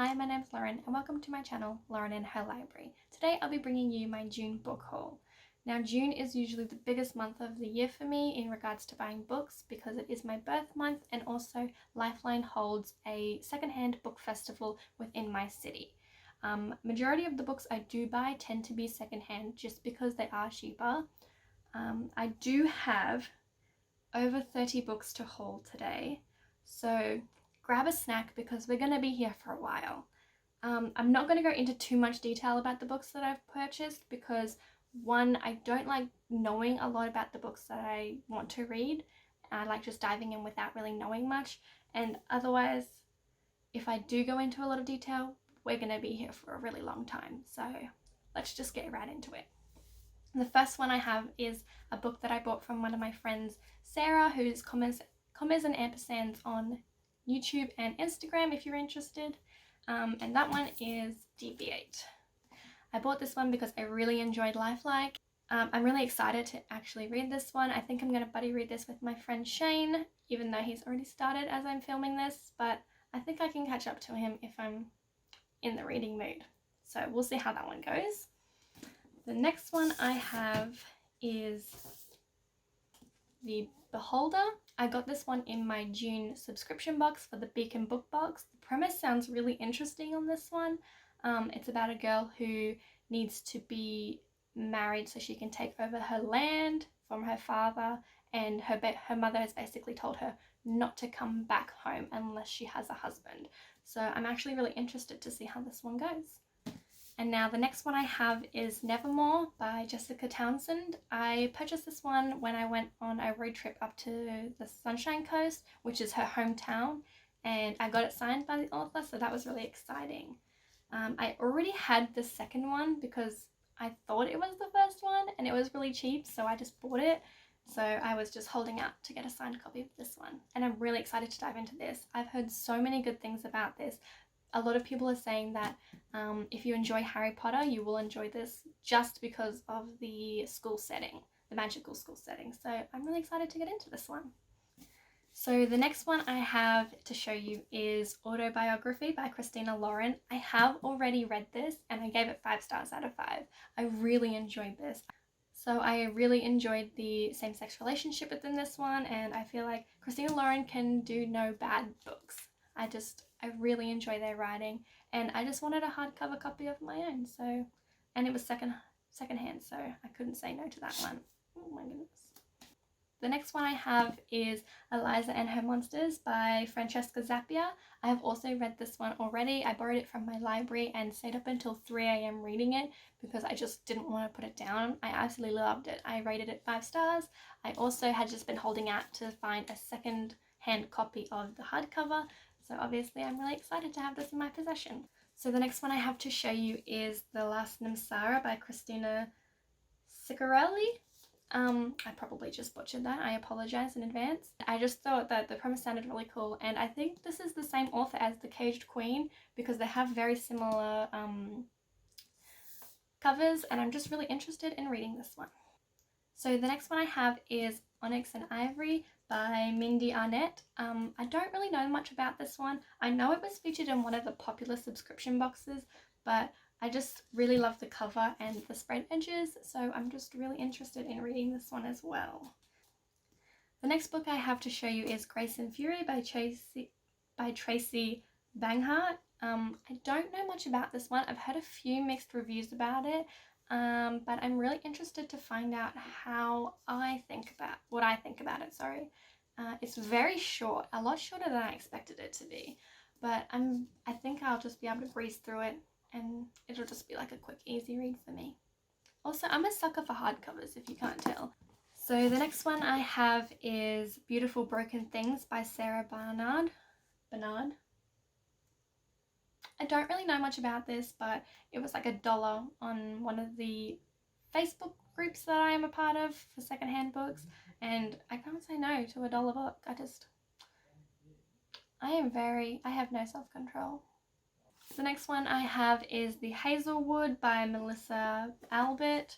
Hi, my name's Lauren and welcome to my channel, Lauren and Her Library. Today I'll be bringing you my June book haul. Now June is usually the biggest month of the year for me in regards to buying books because it is my birth month, and also Lifeline holds a secondhand book festival within my city. Majority of the books I do buy tend to be secondhand just because they are cheaper. I do have over 30 books to haul today, so grab a snack because we're going to be here for a while. I'm not going to go into too much detail about the books that I've purchased because, one, I don't like knowing a lot about the books that I want to read. I like just diving in without really knowing much, and otherwise, if I do go into a lot of detail, we're going to be here for a really long time. So let's just get right into it. The first one I have is a book that I bought from one of my friends, Sarah, who's commas and ampersands on YouTube and Instagram if you're interested, and that one is DB8. I bought this one because I really enjoyed Lifeline. I'm really excited to actually read this one. I think I'm going to buddy read this with my friend Shane, even though he's already started as I'm filming this, but I think I can catch up to him if I'm in the reading mood. So we'll see how that one goes. The next one I have is The Beholder. I got this one in my June subscription box for the Beacon book box. The premise sounds really interesting on this one. It's about a girl who needs to be married so she can take over her land from her father, and her mother has basically told her not to come back home unless she has a husband. So I'm actually really interested to see how this one goes. And now the next one I have is Nevermore by Jessica Townsend. I purchased this one when I went on a road trip up to the Sunshine Coast, which is her hometown, and I got it signed by the author, so that was really exciting. I already had the second one because I thought it was the first one and it was really cheap, so I just bought it. So I was just holding out to get a signed copy of this one, and I'm really excited to dive into this. I've heard so many good things about this. A lot of people are saying that if you enjoy Harry Potter, you will enjoy this just because of the school setting, the magical school setting. So I'm really excited to get into this one. So the next one I have to show you is Autobiography by Christina Lauren. I have already read this and I gave it 5 stars out of 5. I really enjoyed this. So I really enjoyed the same-sex relationship within this one, and I feel like Christina Lauren can do no bad books. I really enjoy their writing, and I just wanted a hardcover copy of my own, so, and it was secondhand, so I couldn't say no to that one. Oh my goodness. The next one I have is Eliza and Her Monsters by Francesca Zappia. I have also read this one already. I borrowed it from my library and stayed up until 3 a.m. reading it because I just didn't want to put it down. I absolutely loved it. I rated it 5 stars. I also had just been holding out to find a second-hand copy of the hardcover, so obviously I'm really excited to have this in my possession. So the next one I have to show you is The Last Namsara by Christina Ciccarelli. I probably just butchered that. I apologize in advance. I just thought that the premise sounded really cool, and I think this is the same author as The Caged Queen because they have very similar covers, and I'm just really interested in reading this one. So the next one I have is Onyx and Ivory by Mindy Arnett. I don't really know much about this one. I know it was featured in one of the popular subscription boxes, but I just really love the cover and the spread edges, so I'm just really interested in reading this one as well. The next book I have to show you is Grace and Fury by Tracy Banghart. I don't know much about this one. I've heard a few mixed reviews about it, but I'm really interested to find out what I think about it. It's very short, a lot shorter than I expected it to be, but I think I'll just be able to breeze through it and it'll just be like a quick, easy read for me. Also, I'm a sucker for hardcovers, if you can't tell. So the next one I have is Beautiful Broken Things by Sarah Bernard. I don't really know much about this, but it was like $1 on one of the Facebook groups that I am a part of for secondhand books, and I can't say no to a $1 book. I have no self-control. The next one I have is The Hazelwood by Melissa Albert.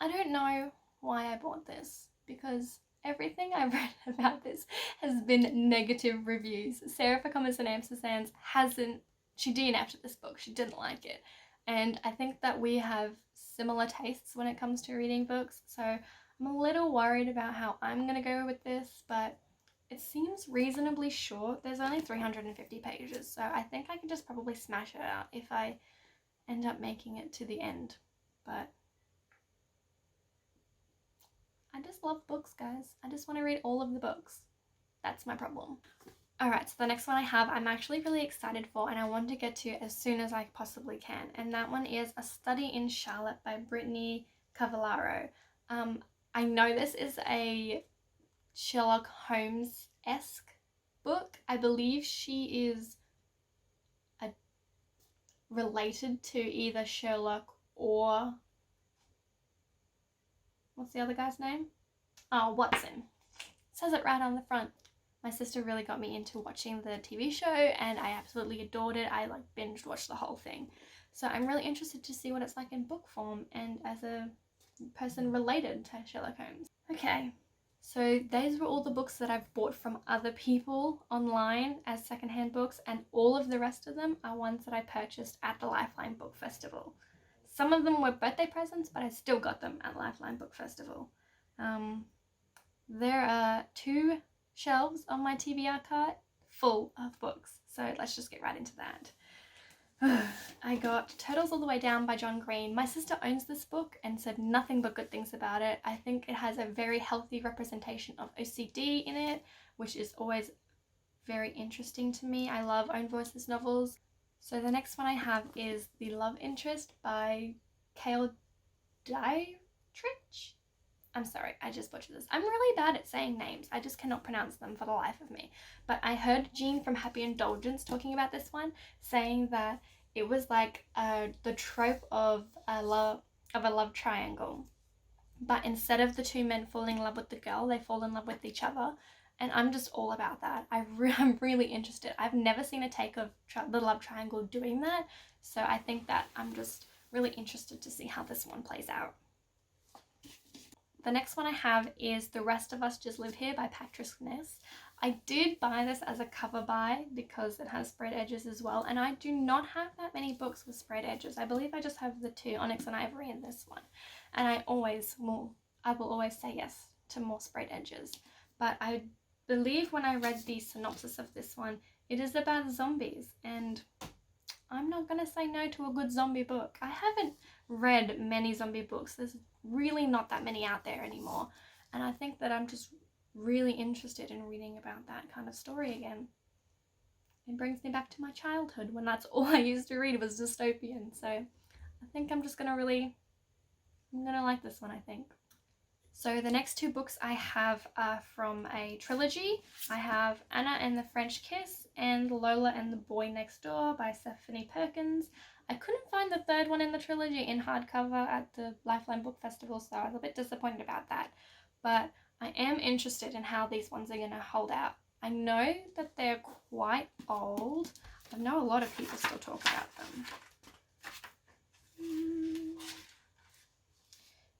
I don't know why I bought this because everything I've read about this has been negative reviews. Sarah for Commas and Ampersands she DNF'd this book. She didn't like it. And I think that we have similar tastes when it comes to reading books, so I'm a little worried about how I'm gonna go with this, but it seems reasonably short. There's only 350 pages, so I think I can just probably smash it out if I end up making it to the end. But I just love books, guys. I just want to read all of the books. That's my problem. Alright, so the next one I have, I'm actually really excited for, and I want to get to as soon as I possibly can. And that one is A Study in Charlotte by Brittany Cavallaro. I know this is a Sherlock Holmes-esque book. I believe she is related to either Sherlock or... what's the other guy's name? Oh, Watson. It says it right on the front. My sister really got me into watching the TV show and I absolutely adored it. I binge watched the whole thing. So I'm really interested to see what it's like in book form and as a person related to Sherlock Holmes. Okay, so these were all the books that I've bought from other people online as secondhand books, and all of the rest of them are ones that I purchased at the Lifeline Book Festival. Some of them were birthday presents, but I still got them at Lifeline Book Festival. There are 2 shelves on my TBR cart full of books, so let's just get right into that. I got Turtles All the Way Down by John Green. My sister owns this book and said nothing but good things about it. I think it has a very healthy representation of OCD in it, which is always very interesting to me. I love own voices novels. So the next one I have is The Love Interest by Cale Dietrich. I'm sorry, I just butchered this. I'm really bad at saying names. I just cannot pronounce them for the life of me. But I heard Jean from Happy Indulgence talking about this one, saying that it was like the trope of a love triangle. But instead of the 2 men falling in love with the girl, they fall in love with each other. And I'm just all about that. I'm really interested. I've never seen a take of the love triangle doing that. So I think that I'm just really interested to see how this one plays out. The next one I have is The Rest of Us Just Live Here by Patrick Ness. I did buy this as a cover buy because it has spread edges as well, and I do not have that many books with spread edges. I believe I just have the 2, Onyx and Ivory, and this one. And I will always say yes to more spread edges. But I believe when I read the synopsis of this one, it is about zombies, and I'm not going to say no to a good zombie book. I haven't read many zombie books. There's really not that many out there anymore. And I think that I'm just really interested in reading about that kind of story again. It brings me back to my childhood when that's all I used to read was dystopian. So I think I'm gonna like this one, I think. So the next 2 books I have are from a trilogy. I have Anna and the French Kiss and Lola and the Boy Next Door by Stephanie Perkins. I couldn't find the 3rd one in the trilogy in hardcover at the Lifeline Book Festival, so I was a bit disappointed about that. But I am interested in how these ones are going to hold out. I know that they're quite old. I know a lot of people still talk about them.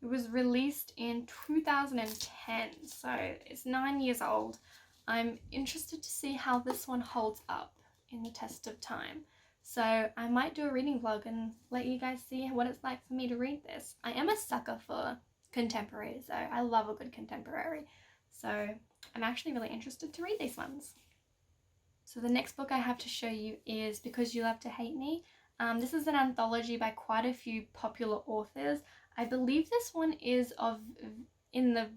It was released in 2010, so it's 9 years old. I'm interested to see how this one holds up in the test of time. So I might do a reading vlog and let you guys see what it's like for me to read this. I am a sucker for contemporary, so I love a good contemporary. So I'm actually really interested to read these ones. So the next book I have to show you is Because You Love to Hate Me. This is an anthology by quite a few popular authors. I believe this one is in the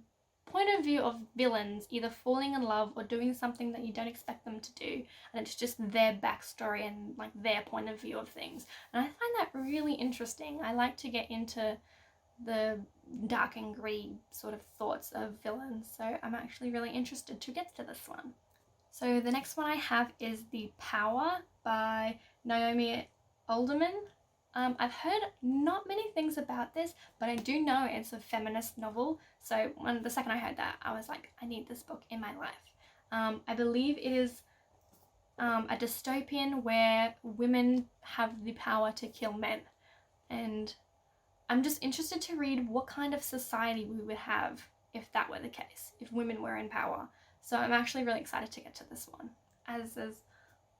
point of view of villains either falling in love or doing something that you don't expect them to do, and it's just their backstory and their point of view of things. And I find that really interesting. I like to get into the dark and gritty sort of thoughts of villains, so I'm actually really interested to get to this one. So the next one I have is The Power by Naomi Alderman. I've heard not many things about this, but I do know it's a feminist novel, so the second I heard that, I was like, I need this book in my life. I believe it is a dystopian where women have the power to kill men, and I'm just interested to read what kind of society we would have if that were the case, if women were in power. So I'm actually really excited to get to this one, as is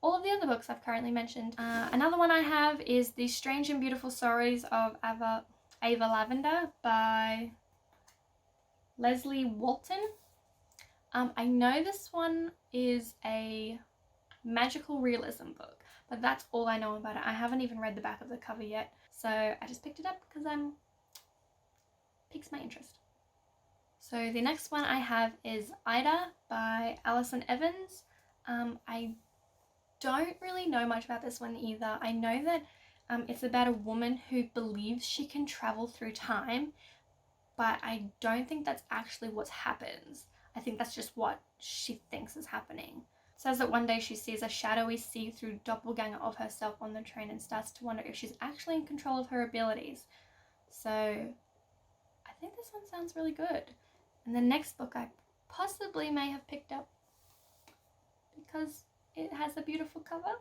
all of the other books I've currently mentioned. Another one I have is The Strange and Beautiful Stories of Ava Lavender by Leslie Walton. I know this one is a magical realism book, but that's all I know about it. I haven't even read the back of the cover yet, so I just picked it up because piques my interest. So the next one I have is Ida by Alison Evans. I don't really know much about this one either. I know that it's about a woman who believes she can travel through time, but I don't think that's actually what happens. I think that's just what she thinks is happening. It says that one day she sees a shadowy see-through doppelganger of herself on the train and starts to wonder if she's actually in control of her abilities. So I think this one sounds really good. And the next book I possibly may have picked up because it has a beautiful cover.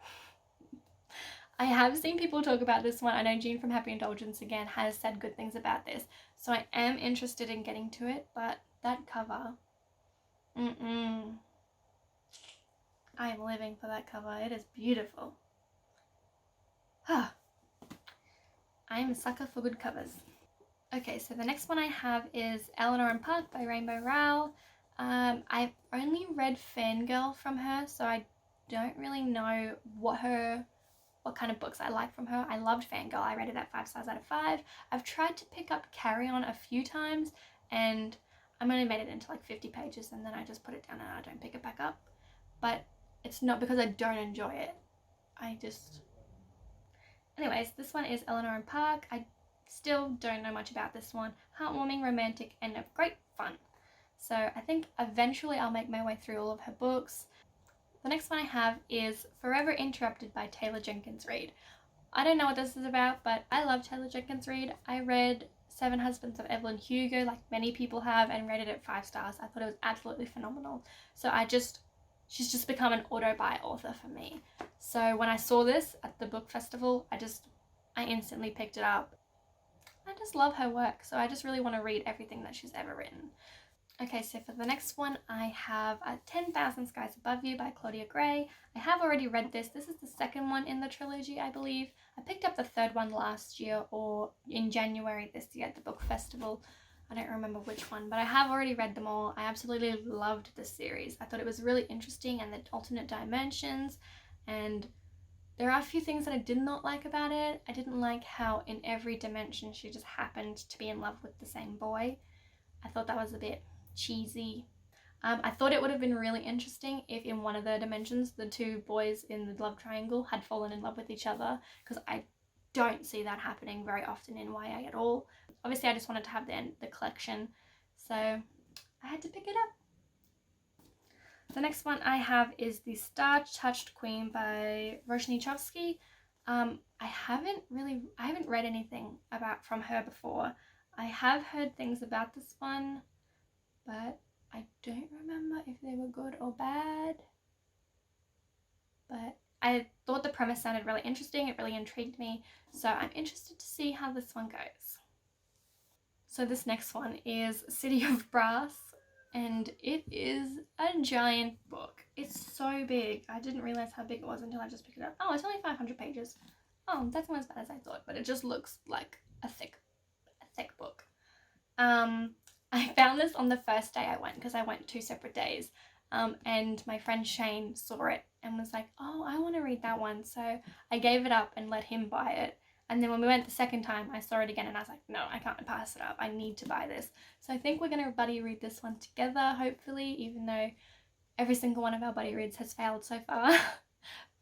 I have seen people talk about this one. I know Jean from Happy Indulgence again has said good things about this, so I am interested in getting to it, but that cover, I am living for that cover. It is beautiful. I am a sucker for good covers. Okay, so the next one I have is Eleanor and Park by Rainbow Rowell. I've only read Fangirl from her, so I don't really know what kind of books I like from her. I loved Fangirl. I rated that 5 stars out of 5. I've tried to pick up Carry On a few times, and I'm only made it into like 50 pages, and then I just put it down and I don't pick it back up. But it's not because I don't enjoy it. Anyways, this one is Eleanor and Park. I still don't know much about this one. Heartwarming, romantic, and great fun. So I think eventually I'll make my way through all of her books. The next one I have is Forever Interrupted by Taylor Jenkins Reid. I don't know what this is about, but I love Taylor Jenkins Reid. I read Seven Husbands of Evelyn Hugo, like many people have, and rated it 5 stars. I thought it was absolutely phenomenal. So she's just become an auto-buy author for me. So when I saw this at the book festival, I instantly picked it up. I just love her work, so I just really want to read everything that she's ever written. Okay, so for the next one, I have 10,000 Skies Above You by Claudia Gray. I have already read this. This is the second one in the trilogy, I believe. I picked up the third one last year or in January this year at the book festival. I don't remember which one, but I have already read them all. I absolutely loved this series. I thought it was really interesting, and the alternate dimensions, and there are a few things that I did not like about it. I didn't like how in every dimension she just happened to be in love with the same boy. I thought that was a bit cheesy. I thought it would have been really interesting if in one of the dimensions the two boys in the love triangle had fallen in love with each other, because I don't see that happening very often in YA at all. Obviously I just wanted to have the collection, so I had to pick it up. The next one I have is The Star-Touched Queen by Roshni Chomsky. I haven't read anything from her before. I have heard things about this one, but I don't remember if they were good or bad. But I thought the premise sounded really interesting. It really intrigued me. So I'm interested to see how this one goes. So this next one is City of Brass, and it is a giant book. It's so big. I didn't realize how big it was until I just picked it up. Oh, it's only 500 pages. Oh, that's not as bad as I thought, but it just looks like a thick book. I found this on the first day I went, because I went 2 separate days, and my friend Shane saw it and was like, oh, I want to read that one. So I gave it up and let him buy it. And then when we went the second time, I saw it again and I was like, no, I can't pass it up. I need to buy this. So I think we're going to buddy read this one together, hopefully, even though every single one of our buddy reads has failed so far.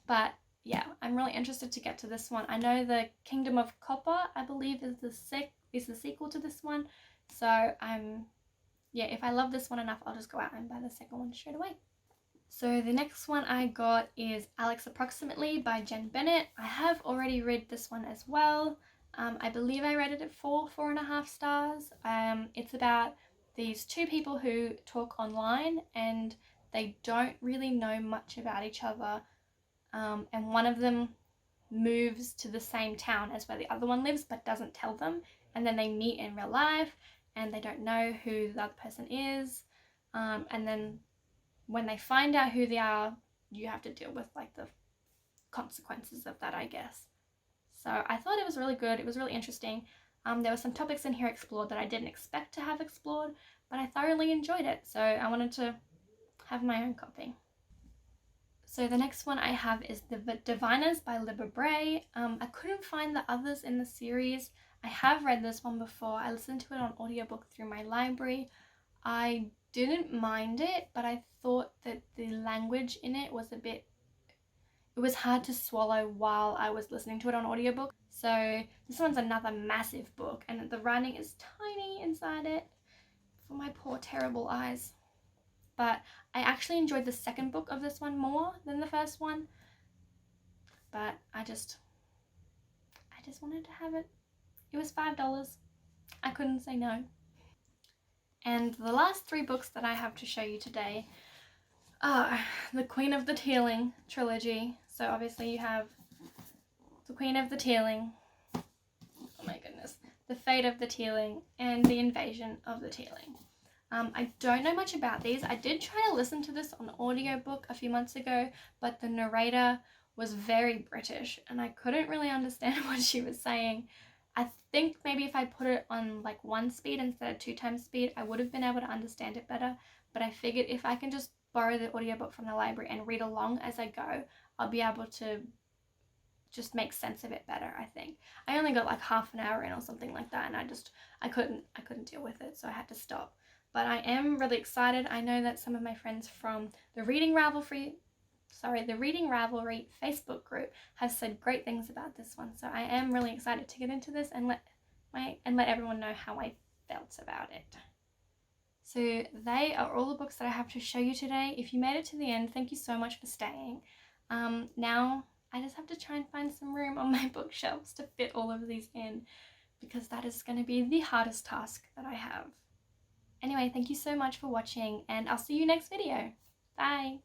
But yeah, I'm really interested to get to this one. I know the Kingdom of Copper, I believe, is the sequel to this one. So if I love this one enough, I'll just go out and buy the second one straight away. So the next one I got is Alex Approximately by Jen Bennett. I have already read this one as well. I believe I rated it 4.5 stars. It's about these two people who talk online and they don't really know much about each other. And one of them moves to the same town as where the other one lives but doesn't tell them. And then they meet in real life and they don't know who the other person is, and then when they find out who they are, you have to deal with like the consequences of that, I guess. So I thought it was really good. It was really interesting. There were some topics in here explored that I didn't expect to have explored, but I thoroughly enjoyed it, so I wanted to have my own copy. So the next one I have is The Diviners by Libba Bray. I couldn't find the others in the series. I have read this one before. I listened to it on audiobook through my library. I didn't mind it, but I thought that the language in it was it was hard to swallow while I was listening to it on audiobook. So this one's another massive book, and the writing is tiny inside it for my poor terrible eyes. But I actually enjoyed the second book of this one more than the first one. But I just wanted to have it. It was $5. I couldn't say no. And the last 3 books that I have to show you today are the Queen of the Tearling trilogy. So obviously you have the Queen of the Tearling, oh my goodness, the Fate of the Tearling, and the Invasion of the Tearling. I don't know much about these. I did try to listen to this on audiobook a few months ago, but the narrator was very British and I couldn't really understand what she was saying. I think maybe if I put it on like 1 speed instead of 2 times speed, I would have been able to understand it better. But I figured if I can just borrow the audiobook from the library and read along as I go, I'll be able to just make sense of it better, I think. I only got like half an hour in or something like that, and I couldn't deal with it, so I had to stop. But I am really excited. I know that some of my friends from the Reading Ravelry Facebook group have said great things about this one. So I am really excited to get into this and let everyone know how I felt about it. So they are all the books that I have to show you today. If you made it to the end, thank you so much for staying. Now I just have to try and find some room on my bookshelves to fit all of these in, because that is going to be the hardest task that I have. Anyway, thank you so much for watching, and I'll see you next video. Bye!